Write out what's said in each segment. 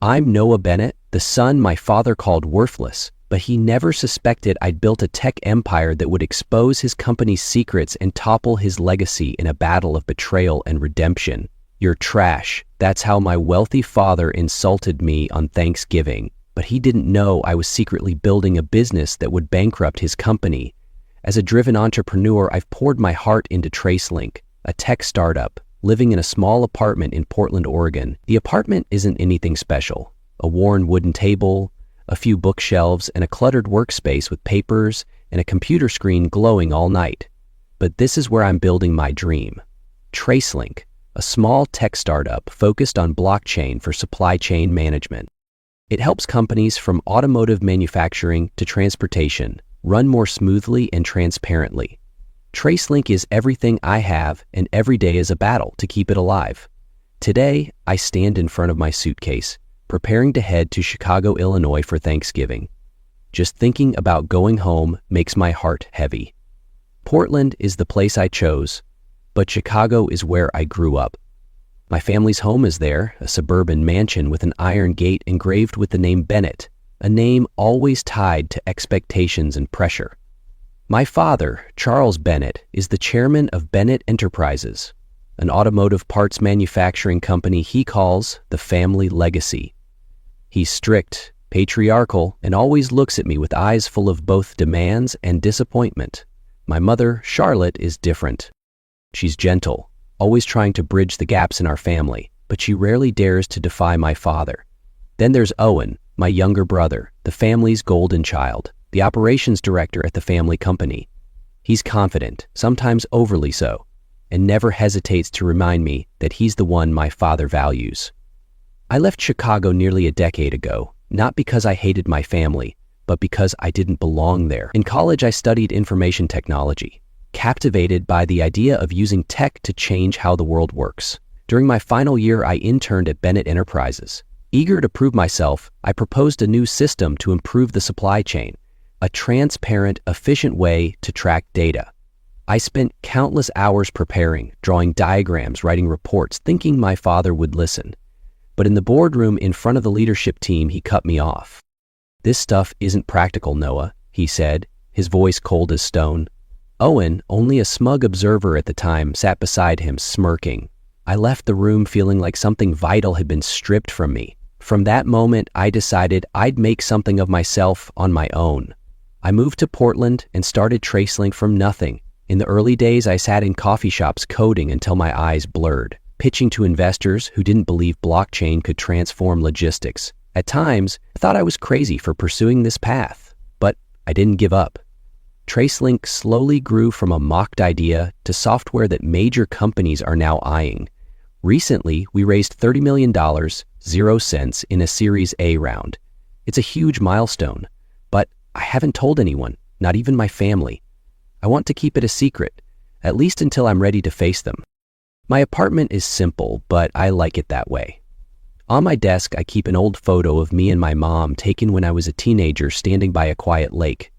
I'm Noah Bennett, the son my father called worthless, but he never suspected I'd built a tech empire that would expose his company's secrets and topple his legacy in a battle of betrayal and redemption. You're trash. That's how my wealthy father insulted me on Thanksgiving, but he didn't know I was secretly building a business that would bankrupt his company. As a driven entrepreneur, I've poured my heart into TraceLink, a tech startup, living in a small apartment in Portland, Oregon. The apartment isn't anything special. A worn wooden table, a few bookshelves, and a cluttered workspace with papers and a computer screen glowing all night. But this is where I'm building my dream. TraceLink, a small tech startup focused on blockchain for supply chain management. It helps companies from automotive manufacturing to transportation run more smoothly and transparently. TraceLink is everything I have, and every day is a battle to keep it alive. Today, I stand in front of my suitcase, preparing to head to Chicago, Illinois for Thanksgiving. Just thinking about going home makes my heart heavy. Portland is the place I chose, but Chicago is where I grew up. My family's home is there, a suburban mansion with an iron gate engraved with the name Bennett, a name always tied to expectations and pressure. My father, Charles Bennett, is the chairman of Bennett Enterprises, an automotive parts manufacturing company he calls the family legacy. He's strict, patriarchal, and always looks at me with eyes full of both demands and disappointment. My mother, Charlotte, is different. She's gentle, always trying to bridge the gaps in our family, but she rarely dares to defy my father. Then there's Owen, my younger brother, the family's golden child, the operations director at the family company. He's confident, sometimes overly so, and never hesitates to remind me that he's the one my father values. I left Chicago nearly a decade ago, not because I hated my family, but because I didn't belong there. In college, I studied information technology, captivated by the idea of using tech to change how the world works. During my final year, I interned at Bennett Enterprises. Eager to prove myself, I proposed a new system to improve the supply chain, a transparent, efficient way to track data. I spent countless hours preparing, drawing diagrams, writing reports, thinking my father would listen. But in the boardroom in front of the leadership team, he cut me off. "This stuff isn't practical, Noah," he said, his voice cold as stone. Owen, only a smug observer at the time, sat beside him, smirking. I left the room feeling like something vital had been stripped from me. From that moment, I decided I'd make something of myself on my own. I moved to Portland and started TraceLink from nothing. In the early days, I sat in coffee shops coding until my eyes blurred, pitching to investors who didn't believe blockchain could transform logistics. At times, I thought I was crazy for pursuing this path, but I didn't give up. TraceLink slowly grew from a mocked idea to software that major companies are now eyeing. Recently, we raised $30 million, 0 cents, in a Series A round. It's a huge milestone, but I haven't told anyone, not even my family. I want to keep it a secret, at least until I'm ready to face them. My apartment is simple, but I like it that way. On my desk, I keep an old photo of me and my mom taken when I was a teenager standing by a quiet lake.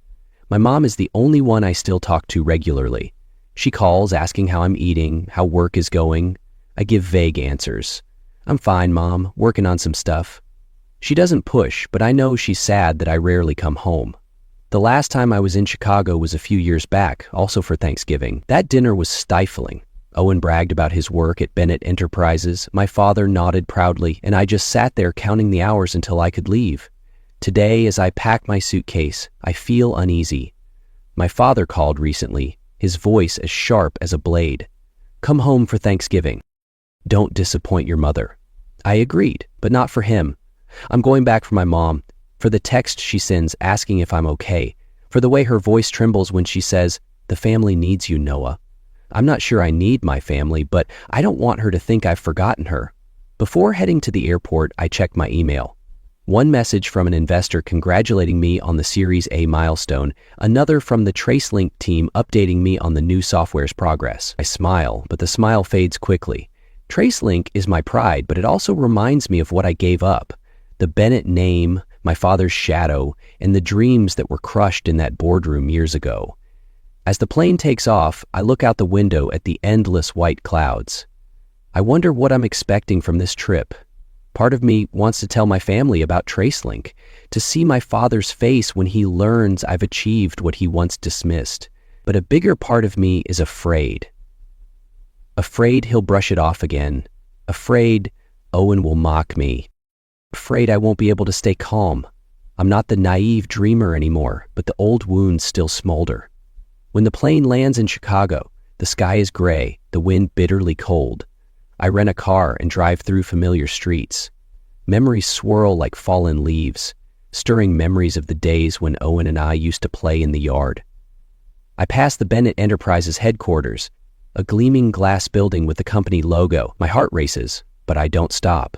My mom is the only one I still talk to regularly. She calls asking how I'm eating, how work is going. I give vague answers. "I'm fine, Mom, working on some stuff." She doesn't push, but I know she's sad that I rarely come home. The last time I was in Chicago was a few years back, also for Thanksgiving. That dinner was stifling. Owen bragged about his work at Bennett Enterprises. My father nodded proudly, and I just sat there counting the hours until I could leave. Today, as I pack my suitcase, I feel uneasy. My father called recently, his voice as sharp as a blade. "Come home for Thanksgiving. Don't disappoint your mother." I agreed, but not for him. I'm going back for my mom, for the text she sends asking if I'm okay, for the way her voice trembles when she says, "The family needs you, Noah." I'm not sure I need my family, but I don't want her to think I've forgotten her. Before heading to the airport, I checked my email. One message from an investor congratulating me on the Series A milestone, another from the TraceLink team updating me on the new software's progress. I smile, but the smile fades quickly. TraceLink is my pride, but it also reminds me of what I gave up. The Bennett name, my father's shadow, and the dreams that were crushed in that boardroom years ago. As the plane takes off, I look out the window at the endless white clouds. I wonder what I'm expecting from this trip. Part of me wants to tell my family about TraceLink, to see my father's face when he learns I've achieved what he once dismissed. But a bigger part of me is afraid. Afraid he'll brush it off again. Afraid Owen will mock me. Afraid I won't be able to stay calm. I'm not the naive dreamer anymore, but the old wounds still smolder. When the plane lands in Chicago, the sky is gray, the wind bitterly cold. I rent a car and drive through familiar streets. Memories swirl like fallen leaves, stirring memories of the days when Owen and I used to play in the yard. I pass the Bennett Enterprises headquarters, a gleaming glass building with the company logo. My heart races, but I don't stop.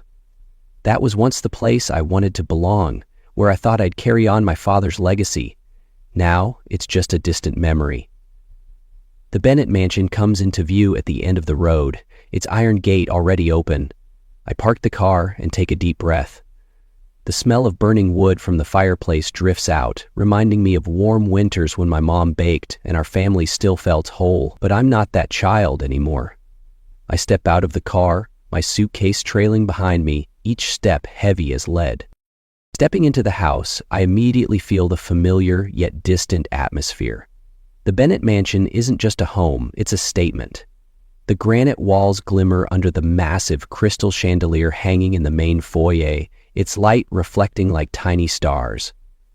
That was once the place I wanted to belong, where I thought I'd carry on my father's legacy. Now, it's just a distant memory. The Bennett mansion comes into view at the end of the road, its iron gate already open. I park the car and take a deep breath. The smell of burning wood from the fireplace drifts out, reminding me of warm winters when my mom baked and our family still felt whole. But I'm not that child anymore. I step out of the car, my suitcase trailing behind me, each step heavy as lead. Stepping into the house, I immediately feel the familiar yet distant atmosphere. The Bennett mansion isn't just a home, it's a statement. The granite walls glimmer under the massive crystal chandelier hanging in the main foyer, its light reflecting like tiny stars.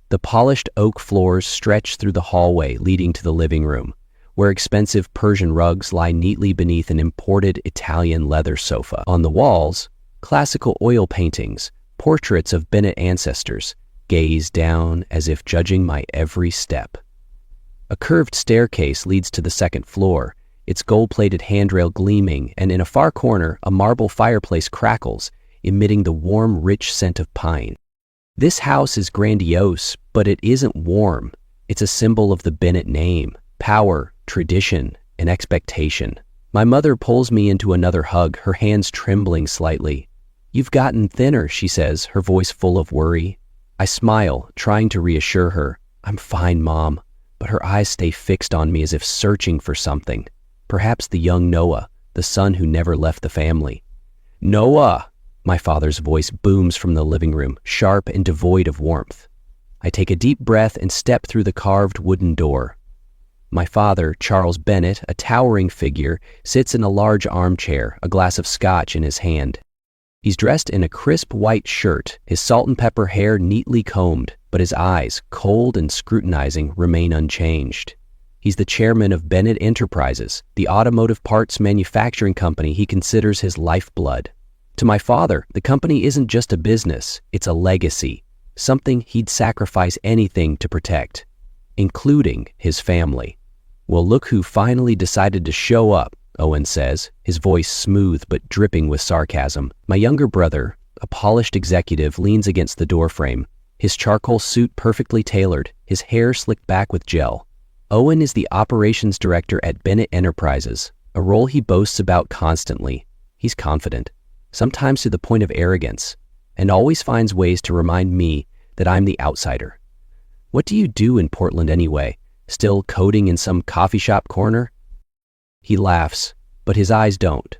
The polished oak floors stretch through the hallway leading to the living room, where expensive Persian rugs lie neatly beneath an imported Italian leather sofa. On the walls, classical oil paintings, portraits of Bennett ancestors, gaze down as if judging my every step. A curved staircase leads to the second floor, its gold-plated handrail gleaming, and in a far corner, a marble fireplace crackles, emitting the warm, rich scent of pine. This house is grandiose, but it isn't warm. It's a symbol of the Bennett name, power, tradition, and expectation. My mother pulls me into another hug, her hands trembling slightly. "You've gotten thinner," she says, her voice full of worry. I smile, trying to reassure her. "I'm fine, Mom," but her eyes stay fixed on me as if searching for something. Perhaps the young Noah, the son who never left the family. "Noah!" My father's voice booms from the living room, sharp and devoid of warmth. I take a deep breath and step through the carved wooden door. My father, Charles Bennett, a towering figure, sits in a large armchair, a glass of scotch in his hand. He's dressed in a crisp white shirt, his salt and pepper hair neatly combed, but his eyes, cold and scrutinizing, remain unchanged. He's the chairman of Bennett Enterprises, the automotive parts manufacturing company he considers his lifeblood. To my father, the company isn't just a business, it's a legacy, something he'd sacrifice anything to protect, including his family. "Well, look who finally decided to show up," Owen says, his voice smooth but dripping with sarcasm. My younger brother, a polished executive, leans against the doorframe, his charcoal suit perfectly tailored, his hair slicked back with gel. Owen is the operations director at Bennett Enterprises, a role he boasts about constantly. He's confident, sometimes to the point of arrogance, and always finds ways to remind me that I'm the outsider. "What do you do in Portland anyway? Still coding in some coffee shop corner?" He laughs, but his eyes don't.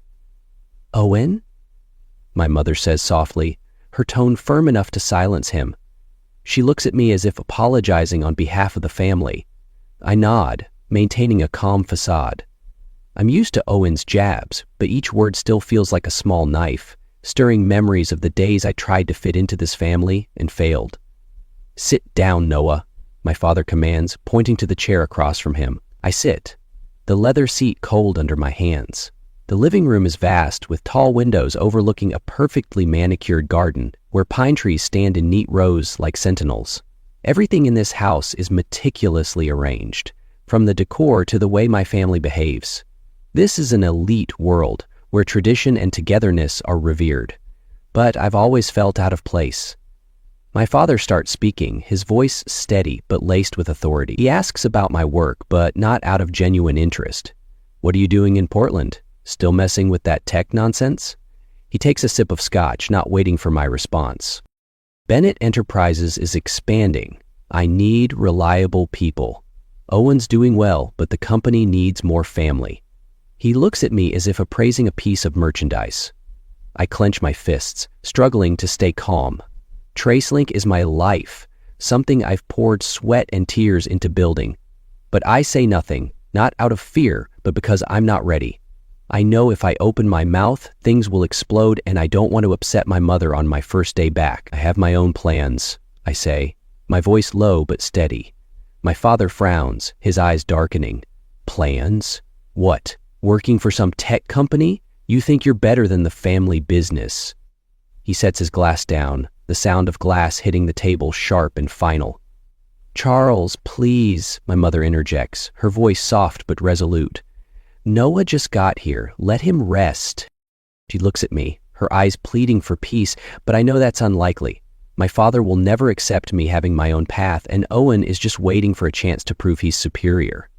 "Owen?" my mother says softly, her tone firm enough to silence him. She looks at me as if apologizing on behalf of the family. I nod, maintaining a calm facade. I'm used to Owen's jabs, but each word still feels like a small knife, stirring memories of the days I tried to fit into this family and failed. "Sit down, Noah," my father commands, pointing to the chair across from him. I sit, the leather seat cold under my hands. The living room is vast, with tall windows overlooking a perfectly manicured garden where pine trees stand in neat rows like sentinels. Everything in this house is meticulously arranged, from the decor to the way my family behaves. This is an elite world where tradition and togetherness are revered, but I've always felt out of place. My father starts speaking, his voice steady but laced with authority. He asks about my work, but not out of genuine interest. "What are you doing in Portland? Still messing with that tech nonsense?" He takes a sip of scotch, not waiting for my response. "Bennett Enterprises is expanding. I need reliable people. Owen's doing well, but the company needs more family." He looks at me as if appraising a piece of merchandise. I clench my fists, struggling to stay calm. TraceLink is my life, something I've poured sweat and tears into building. But I say nothing, not out of fear, but because I'm not ready. I know if I open my mouth, things will explode, and I don't want to upset my mother on my first day back. I have my own plans, I say, my voice low but steady. My father frowns, his eyes darkening. Plans? What? Working for some tech company? You think you're better than the family business. He sets his glass down, the sound of glass hitting the table sharp and final. Charles, please, my mother interjects, her voice soft but resolute. Noah just got here. Let him rest. She looks at me, her eyes pleading for peace, but I know that's unlikely. My father will never accept me having my own path, and Owen is just waiting for a chance to prove he's superior.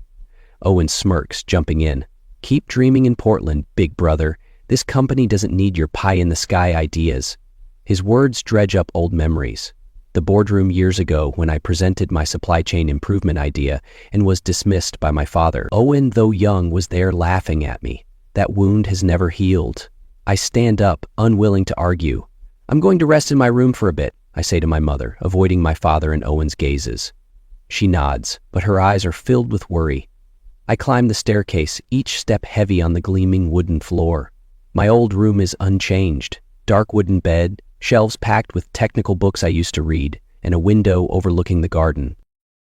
Owen smirks, jumping in. Keep dreaming in Portland, big brother. This company doesn't need your pie-in-the-sky ideas. His words dredge up old memories. The boardroom years ago when I presented my supply chain improvement idea and was dismissed by my father. Owen, though young, was there laughing at me. That wound has never healed. I stand up, unwilling to argue. I'm going to rest in my room for a bit, I say to my mother, avoiding my father and Owen's gazes. She nods, but her eyes are filled with worry. I climb the staircase, each step heavy on the gleaming wooden floor. My old room is unchanged. Dark wooden bed, shelves packed with technical books I used to read, and a window overlooking the garden.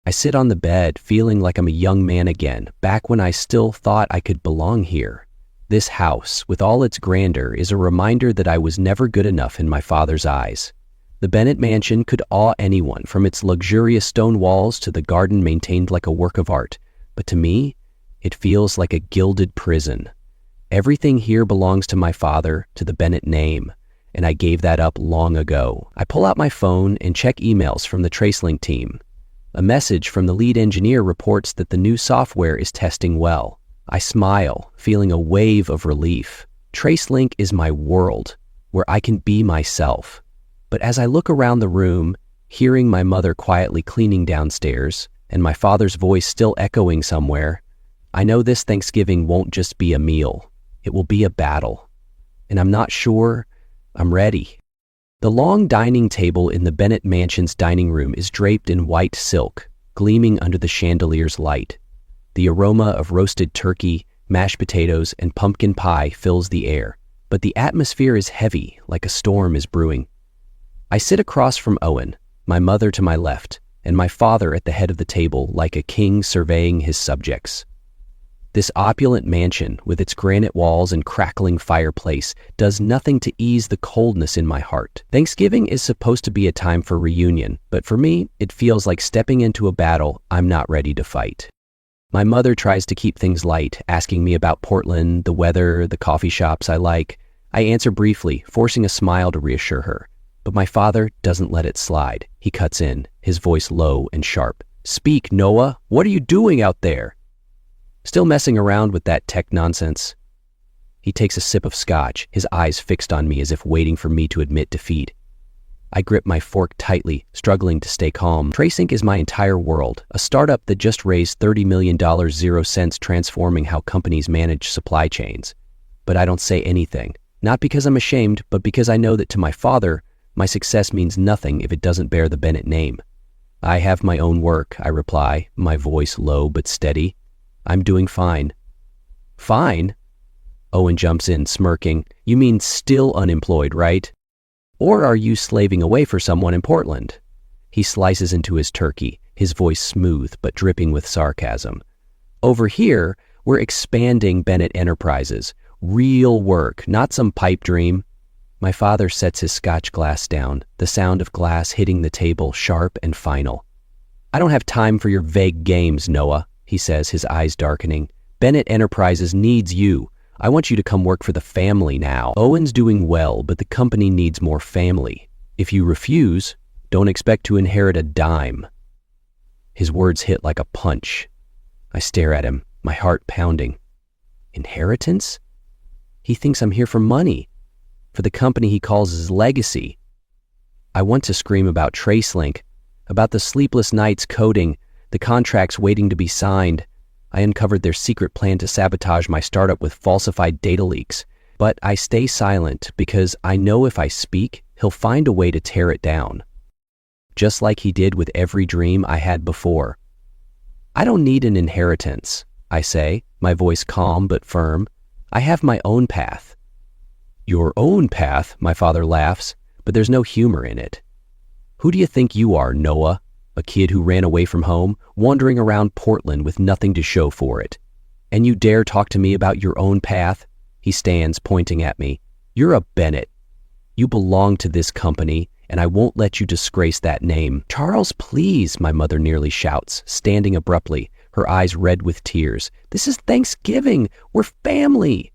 I sit on the bed, feeling like I'm a young man again, back when I still thought I could belong here. This house, with all its grandeur, is a reminder that I was never good enough in my father's eyes. The Bennett mansion could awe anyone, from its luxurious stone walls to the garden maintained like a work of art. But to me, it feels like a gilded prison. Everything here belongs to my father, to the Bennett name, and I gave that up long ago. I pull out my phone and check emails from the TraceLink team. A message from the lead engineer reports that the new software is testing well. I smile, feeling a wave of relief. TraceLink is my world, where I can be myself. But as I look around the room, hearing my mother quietly cleaning downstairs, and my father's voice still echoing somewhere, I know this Thanksgiving won't just be a meal. It will be a battle. And I'm not sure I'm ready. The long dining table in the Bennett mansion's dining room is draped in white silk, gleaming under the chandelier's light. The aroma of roasted turkey, mashed potatoes, and pumpkin pie fills the air, but the atmosphere is heavy, like a storm is brewing. I sit across from Owen, my mother to my left, and my father at the head of the table like a king surveying his subjects. This opulent mansion, with its granite walls and crackling fireplace, does nothing to ease the coldness in my heart. Thanksgiving is supposed to be a time for reunion, but for me, it feels like stepping into a battle I'm not ready to fight. My mother tries to keep things light, asking me about Portland, the weather, the coffee shops I like. I answer briefly, forcing a smile to reassure her. But my father doesn't let it slide. He cuts in, his voice low and sharp. Speak, Noah. What are you doing out there? Still messing around with that tech nonsense? He takes a sip of scotch, his eyes fixed on me as if waiting for me to admit defeat. I grip my fork tightly, struggling to stay calm. TraceLink is my entire world, a startup that just raised $30 million 0 cents transforming how companies manage supply chains. But I don't say anything, not because I'm ashamed, but because I know that to my father, my success means nothing if it doesn't bear the Bennett name. I have my own work, I reply, my voice low but steady. I'm doing fine. Fine? Owen jumps in, smirking. You mean still unemployed, right? Or are you slaving away for someone in Portland? He slices into his turkey, his voice smooth but dripping with sarcasm. Over here, we're expanding Bennett Enterprises. Real work, not some pipe dream. My father sets his scotch glass down, the sound of glass hitting the table sharp and final. I don't have time for your vague games, Noah, he says, his eyes darkening. Bennett Enterprises needs you. I want you to come work for the family now. Owen's doing well, but the company needs more family. If you refuse, don't expect to inherit a dime. His words hit like a punch. I stare at him, my heart pounding. Inheritance? He thinks I'm here for money, for the company he calls his legacy. I want to scream about TraceLink, about the sleepless nights coding, the contracts waiting to be signed. I uncovered their secret plan to sabotage my startup with falsified data leaks. But I stay silent because I know if I speak, he'll find a way to tear it down. Just like he did with every dream I had before. I don't need an inheritance, I say, my voice calm but firm. I have my own path. Your own path, my father laughs, but there's no humor in it. Who do you think you are, Noah? A kid who ran away from home, wandering around Portland with nothing to show for it. And you dare talk to me about your own path? He stands, pointing at me. You're a Bennett. You belong to this company, and I won't let you disgrace that name. Charles, please, my mother nearly shouts, standing abruptly, her eyes red with tears. This is Thanksgiving. We're family.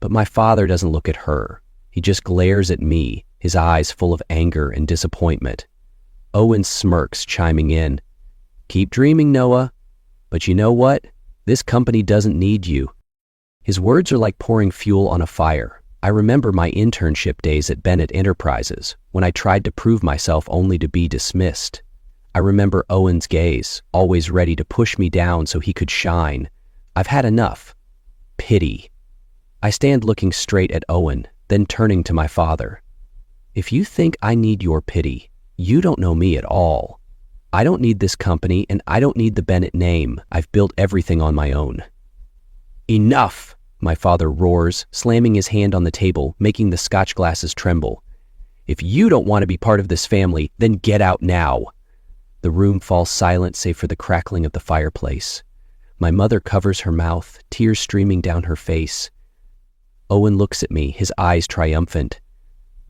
But my father doesn't look at her. He just glares at me, his eyes full of anger and disappointment. Owen smirks, chiming in. Keep dreaming, Noah. But you know what? This company doesn't need you. His words are like pouring fuel on a fire. I remember my internship days at Bennett Enterprises, when I tried to prove myself only to be dismissed. I remember Owen's gaze, always ready to push me down so he could shine. I've had enough. Pity. I stand looking straight at Owen, then turning to my father. If you think I need your pity, you don't know me at all. I don't need this company, and I don't need the Bennett name. I've built everything on my own. Enough, my father roars, slamming his hand on the table, making the scotch glasses tremble. If you don't want to be part of this family, then get out now. The room falls silent save for the crackling of the fireplace. My mother covers her mouth, tears streaming down her face. Owen looks at me, his eyes triumphant.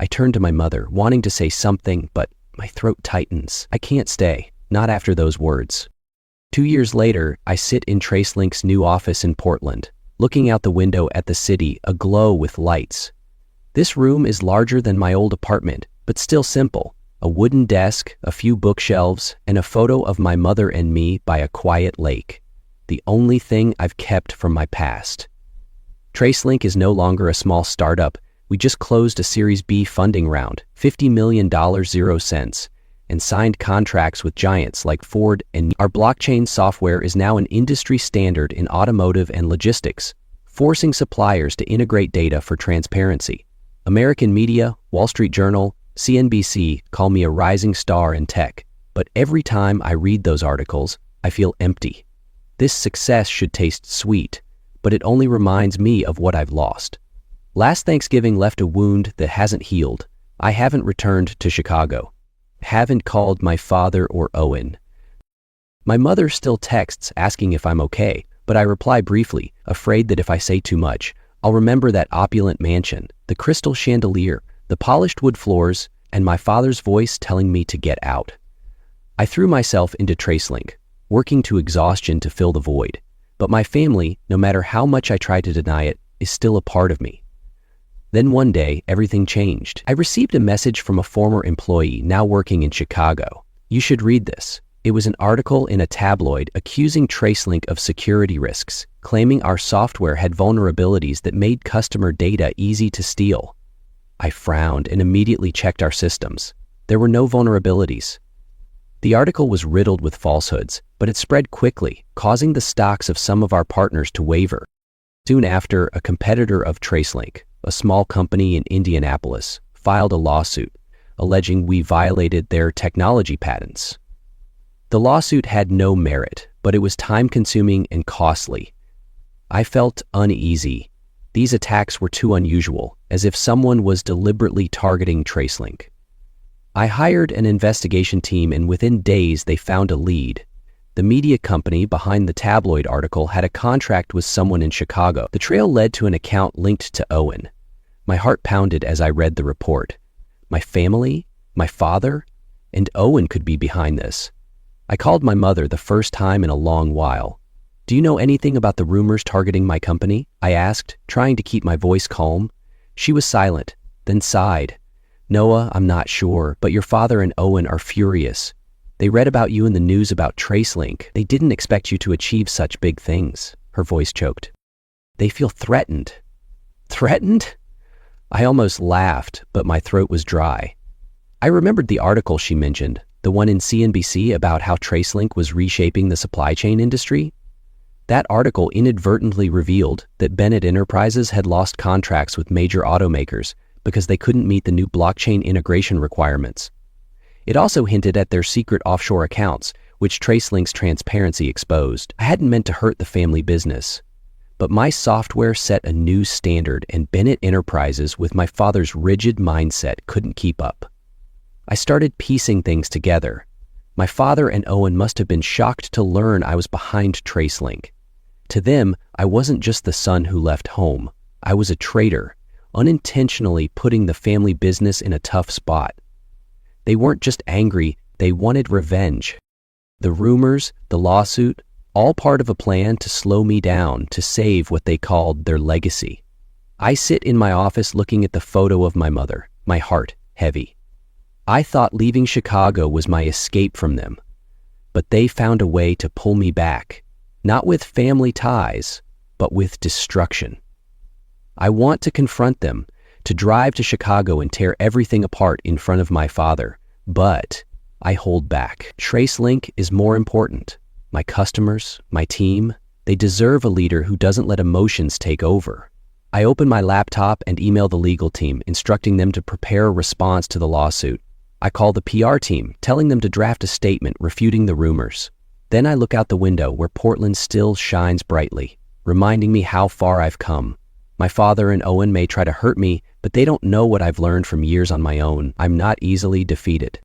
I turn to my mother, wanting to say something, but my throat tightens. I can't stay, not after those words. 2 years later, I sit in TraceLink's new office in Portland, looking out the window at the city aglow with lights. This room is larger than my old apartment, but still simple. A wooden desk, a few bookshelves, and a photo of my mother and me by a quiet lake. The only thing I've kept from my past. TraceLink is no longer a small startup. We just closed a Series B funding round, $50 million 0 cents, and signed contracts with giants like Ford, and our blockchain software is now an industry standard in automotive and logistics, forcing suppliers to integrate data for transparency. American media, Wall Street Journal, CNBC call me a rising star in tech, but every time I read those articles, I feel empty. This success should taste sweet, but it only reminds me of what I've lost. Last Thanksgiving left a wound that hasn't healed. I haven't returned to Chicago. Haven't called my father or Owen. My mother still texts asking if I'm okay, but I reply briefly, afraid that if I say too much, I'll remember that opulent mansion, the crystal chandelier, the polished wood floors, and my father's voice telling me to get out. I threw myself into TraceLink, working to exhaustion to fill the void. But my family, no matter how much I try to deny it, is still a part of me. Then one day, everything changed. I received a message from a former employee now working in Chicago. You should read this. It was an article in a tabloid accusing TraceLink of security risks, claiming our software had vulnerabilities that made customer data easy to steal. I frowned and immediately checked our systems. There were no vulnerabilities. The article was riddled with falsehoods, but it spread quickly, causing the stocks of some of our partners to waver. Soon after, a competitor of TraceLink, a small company in Indianapolis, filed a lawsuit, alleging we violated their technology patents. The lawsuit had no merit, but it was time-consuming and costly. I felt uneasy. These attacks were too unusual, as if someone was deliberately targeting TraceLink. I hired an investigation team, and within days they found a lead. The media company behind the tabloid article had a contract with someone in Chicago. The trail led to an account linked to Owen. My heart pounded as I read the report. My family? My father? And Owen could be behind this. I called my mother the first time in a long while. Do you know anything about the rumors targeting my company? I asked, trying to keep my voice calm. She was silent, then sighed. Noah, I'm not sure, but your father and Owen are furious. They read about you in the news about TraceLink. They didn't expect you to achieve such big things. Her voice choked. They feel threatened. Threatened? I almost laughed, but my throat was dry. I remembered the article she mentioned, the one in CNBC about how TraceLink was reshaping the supply chain industry. That article inadvertently revealed that Bennett Enterprises had lost contracts with major automakers because they couldn't meet the new blockchain integration requirements. It also hinted at their secret offshore accounts, which TraceLink's transparency exposed. I hadn't meant to hurt the family business, but my software set a new standard, and Bennett Enterprises, with my father's rigid mindset, couldn't keep up. I started piecing things together. My father and Owen must have been shocked to learn I was behind TraceLink. To them, I wasn't just the son who left home. I was a traitor, unintentionally putting the family business in a tough spot. They weren't just angry, they wanted revenge. The rumors, the lawsuit, all part of a plan to slow me down, to save what they called their legacy. I sit in my office looking at the photo of my mother, my heart heavy. I thought leaving Chicago was my escape from them, but they found a way to pull me back, not with family ties, but with destruction. I want to confront them, to drive to Chicago and tear everything apart in front of my father, but I hold back. TraceLink is more important. My customers, my team, they deserve a leader who doesn't let emotions take over. I open my laptop and email the legal team, instructing them to prepare a response to the lawsuit. I call the PR team, telling them to draft a statement refuting the rumors. Then I look out the window where Portland still shines brightly, reminding me how far I've come. My father and Owen may try to hurt me, but they don't know what I've learned from years on my own. I'm not easily defeated.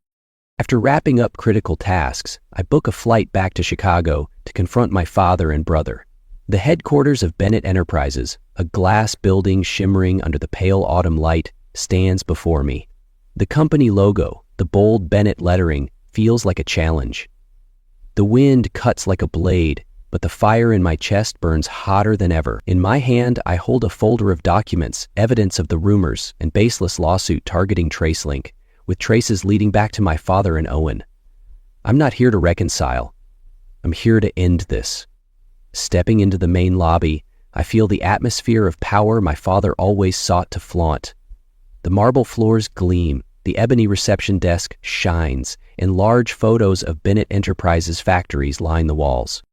After wrapping up critical tasks, I book a flight back to Chicago to confront my father and brother. The headquarters of Bennett Enterprises, a glass building shimmering under the pale autumn light, stands before me. The company logo, the bold Bennett lettering, feels like a challenge. The wind cuts like a blade, but the fire in my chest burns hotter than ever. In my hand, I hold a folder of documents, evidence of the rumors and baseless lawsuit targeting TraceLink, with traces leading back to my father and Owen. I'm not here to reconcile. I'm here to end this. Stepping into the main lobby, I feel the atmosphere of power my father always sought to flaunt. The marble floors gleam, the ebony reception desk shines, and large photos of Bennett Enterprises factories line the walls.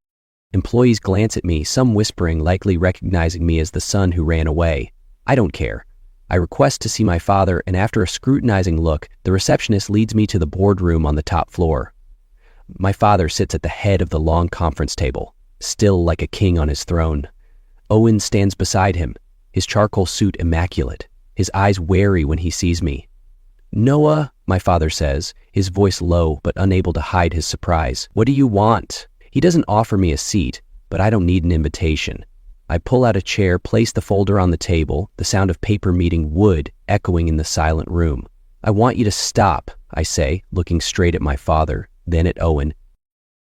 Employees glance at me, some whispering, likely recognizing me as the son who ran away. I don't care. I request to see my father, and after a scrutinizing look, the receptionist leads me to the boardroom on the top floor. My father sits at the head of the long conference table, still like a king on his throne. Owen stands beside him, his charcoal suit immaculate, his eyes wary when he sees me. "Noah," my father says, his voice low but unable to hide his surprise. "What do you want?" He doesn't offer me a seat, but I don't need an invitation. I pull out a chair, place the folder on the table, the sound of paper meeting wood echoing in the silent room. "I want you to stop," I say, looking straight at my father, then at Owen.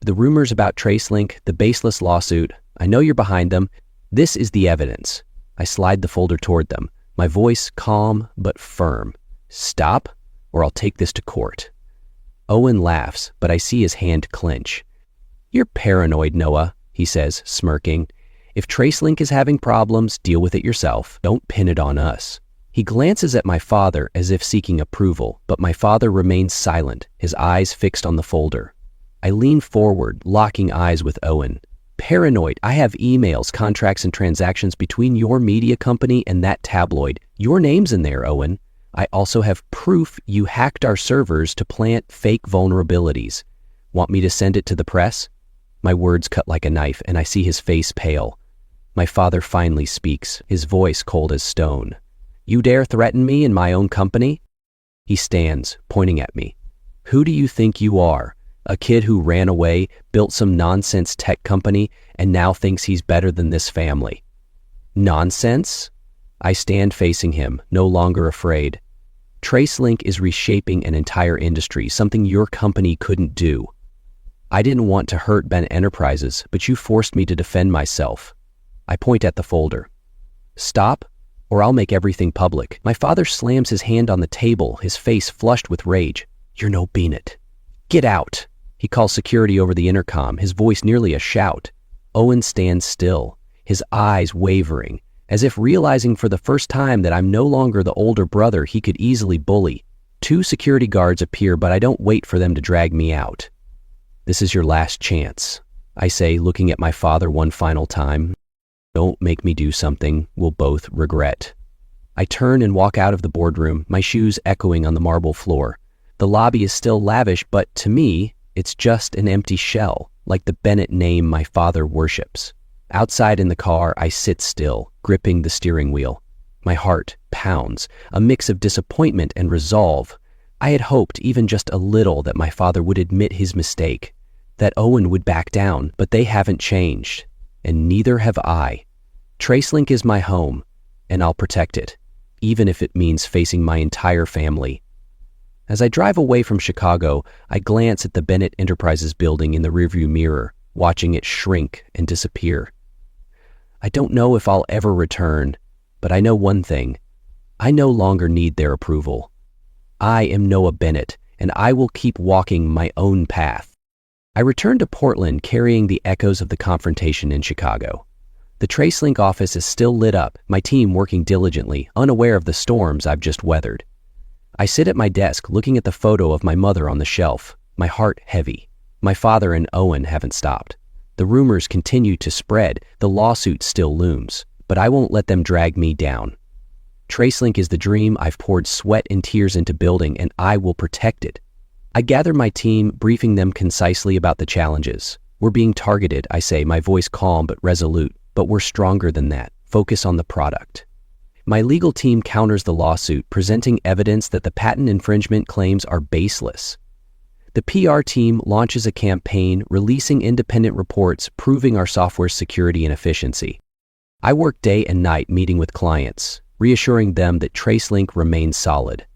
"The rumors about TraceLink, the baseless lawsuit, I know you're behind them. This is the evidence." I slide the folder toward them, my voice calm but firm. "Stop, or I'll take this to court." Owen laughs, but I see his hand clench. "You're paranoid, Noah," he says, smirking. "If TraceLink is having problems, deal with it yourself. Don't pin it on us." He glances at my father as if seeking approval, but my father remains silent, his eyes fixed on the folder. I lean forward, locking eyes with Owen. "Paranoid, I have emails, contracts, and transactions between your media company and that tabloid. Your name's in there, Owen. I also have proof you hacked our servers to plant fake vulnerabilities. Want me to send it to the press?" My words cut like a knife, and I see his face pale. My father finally speaks, his voice cold as stone. "You dare threaten me in my own company?" He stands, pointing at me. "Who do you think you are? A kid who ran away, built some nonsense tech company, and now thinks he's better than this family." "Nonsense?" I stand facing him, no longer afraid. "TraceLink is reshaping an entire industry, something your company couldn't do. I didn't want to hurt Bennett Enterprises, but you forced me to defend myself." I point at the folder. "Stop, or I'll make everything public." My father slams his hand on the table, his face flushed with rage. "You're no Beanut. Get out." He calls security over the intercom, his voice nearly a shout. Owen stands still, his eyes wavering, as if realizing for the first time that I'm no longer the older brother he could easily bully. 2 security guards appear, but I don't wait for them to drag me out. "This is your last chance," I say, looking at my father one final time. Don't make me do something we'll both regret. I turn and walk out of the boardroom, my shoes echoing on the marble floor. The lobby is still lavish, but to me, it's just an empty shell, like the Bennett name my father worships. Outside in the car, I sit still, gripping the steering wheel. My heart pounds, a mix of disappointment and resolve. I had hoped even just a little that my father would admit his mistake, that Owen would back down, but they haven't changed, and neither have I. Tracelink is my home, and I'll protect it, even if it means facing my entire family. As I drive away from Chicago, I glance at the Bennett Enterprises building in the rearview mirror, watching it shrink and disappear. I don't know if I'll ever return, but I know one thing. I no longer need their approval. I am Noah Bennett, and I will keep walking my own path. I return to Portland carrying the echoes of the confrontation in Chicago. The Tracelink office is still lit up, my team working diligently, unaware of the storms I've just weathered. I sit at my desk looking at the photo of my mother on the shelf, my heart heavy. My father and Owen haven't stopped. The rumors continue to spread, the lawsuit still looms, but I won't let them drag me down. Tracelink is the dream I've poured sweat and tears into building, and I will protect it. I gather my team, briefing them concisely about the challenges. We're being targeted, I say, my voice calm but resolute, but we're stronger than that. Focus on the product. My legal team counters the lawsuit, presenting evidence that the patent infringement claims are baseless. The PR team launches a campaign releasing independent reports proving our software's security and efficiency. I work day and night meeting with clients, reassuring them that Tracelink remains solid.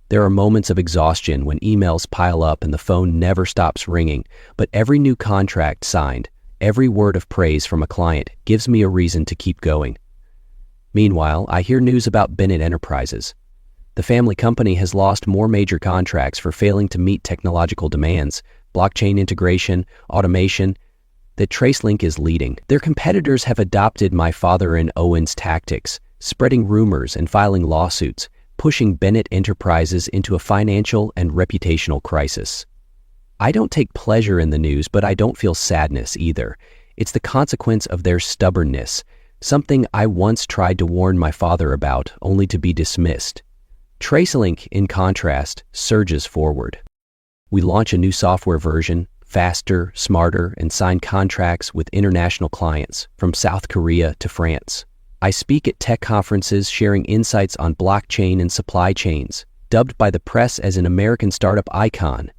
There are moments of exhaustion when emails pile up and the phone never stops ringing, but every new contract signed, every word of praise from a client gives me a reason to keep going. Meanwhile, I hear news about Bennett Enterprises. The family company has lost more major contracts for failing to meet technological demands, blockchain integration, automation, that Tracelink is leading. Their competitors have adopted my father and Owen's tactics, spreading rumors and filing lawsuits, pushing Bennett Enterprises into a financial and reputational crisis. I don't take pleasure in the news, but I don't feel sadness either. It's the consequence of their stubbornness, something I once tried to warn my father about, only to be dismissed. Tracelink, in contrast, surges forward. We launch a new software version, faster, smarter, and sign contracts with international clients, from South Korea to France. I speak at tech conferences sharing insights on blockchain and supply chains, dubbed by the press as an American startup icon.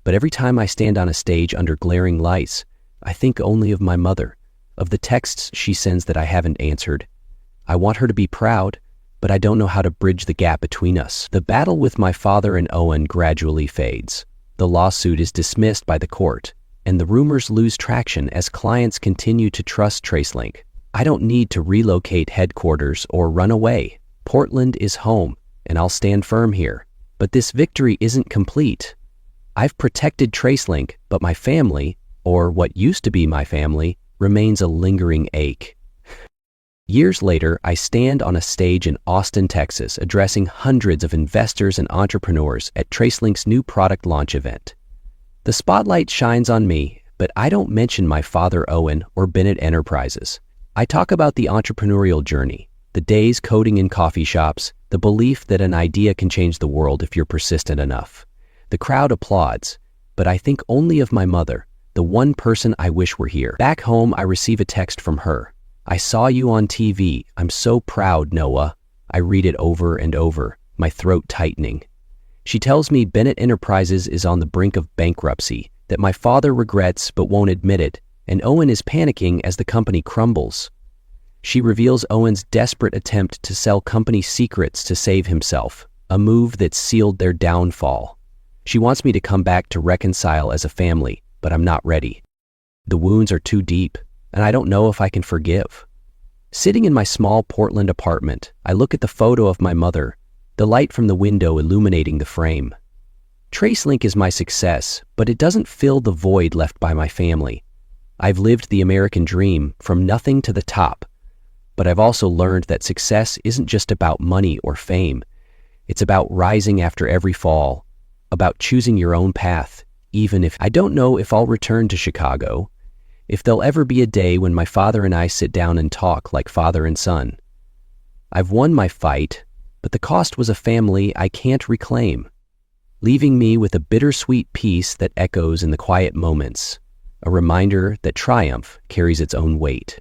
But every time I stand on a stage under glaring lights, I think only of my mother, of the texts she sends that I haven't answered. I want her to be proud, but I don't know how to bridge the gap between us. The battle with my father and Owen gradually fades. The lawsuit is dismissed by the court, and the rumors lose traction as clients continue to trust Tracelink. I don't need to relocate headquarters or run away. Portland is home, and I'll stand firm here. But this victory isn't complete. I've protected Tracelink, but my family, or what used to be my family, remains a lingering ache. Years later, I stand on a stage in Austin, Texas, addressing hundreds of investors and entrepreneurs at Tracelink's new product launch event. The spotlight shines on me, but I don't mention my father Owen or Bennett Enterprises. I talk about the entrepreneurial journey, the days coding in coffee shops, the belief that an idea can change the world if you're persistent enough. The crowd applauds, but I think only of my mother, the one person I wish were here. Back home, I receive a text from her. "I saw you on TV. I'm so proud, Noah." I read it over and over, my throat tightening. She tells me Bennett Enterprises is on the brink of bankruptcy, that my father regrets but won't admit it, and Owen is panicking as the company crumbles. She reveals Owen's desperate attempt to sell company secrets to save himself, a move that sealed their downfall. She wants me to come back to reconcile as a family, but I'm not ready. The wounds are too deep, and I don't know if I can forgive. Sitting in my small Portland apartment, I look at the photo of my mother, the light from the window illuminating the frame. Tracelink is my success, but it doesn't fill the void left by my family. I've lived the American dream from nothing to the top, but I've also learned that success isn't just about money or fame. It's about rising after every fall, about choosing your own path, even if I don't know if I'll return to Chicago. if there'll ever be a day when my father and I sit down and talk like father and son. I've won my fight, but the cost was a family I can't reclaim, leaving me with a bittersweet peace that echoes in the quiet moments, a reminder that triumph carries its own weight.